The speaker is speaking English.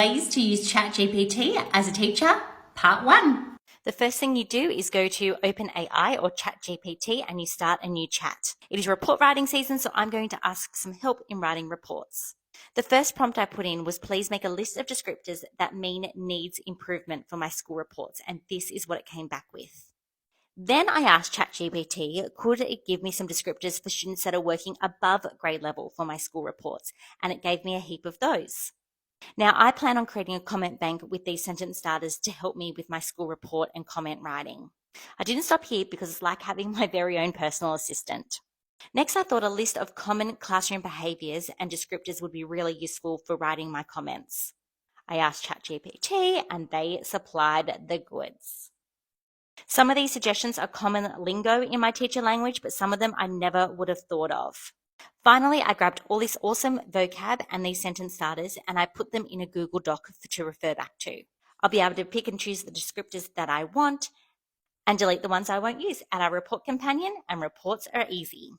Ways to use ChatGPT as a teacher, part 1. The first thing you do is go to OpenAI or ChatGPT and you start a new chat. It is report writing season, so I'm going to ask some help in writing reports. The first prompt I put in was please make a list of descriptors that mean needs improvement for my school reports, and this is what it came back with. Then I asked ChatGPT, could it give me some descriptors for students that are working above grade level for my school reports, and it gave me a heap of those. Now, I plan on creating a comment bank with these sentence starters to help me with my school report and comment writing. I didn't stop here because it's like having my very own personal assistant. Next, I thought a list of common classroom behaviours and descriptors would be really useful for writing my comments. I asked ChatGPT and they supplied the goods. Some of these suggestions are common lingo in my teacher language, but some of them I never would have thought of. Finally, I grabbed all this awesome vocab and these sentence starters and I put them in a Google Doc to refer back to. I'll be able to pick and choose the descriptors that I want and delete the ones I won't use. Add our report companion, and reports are easy.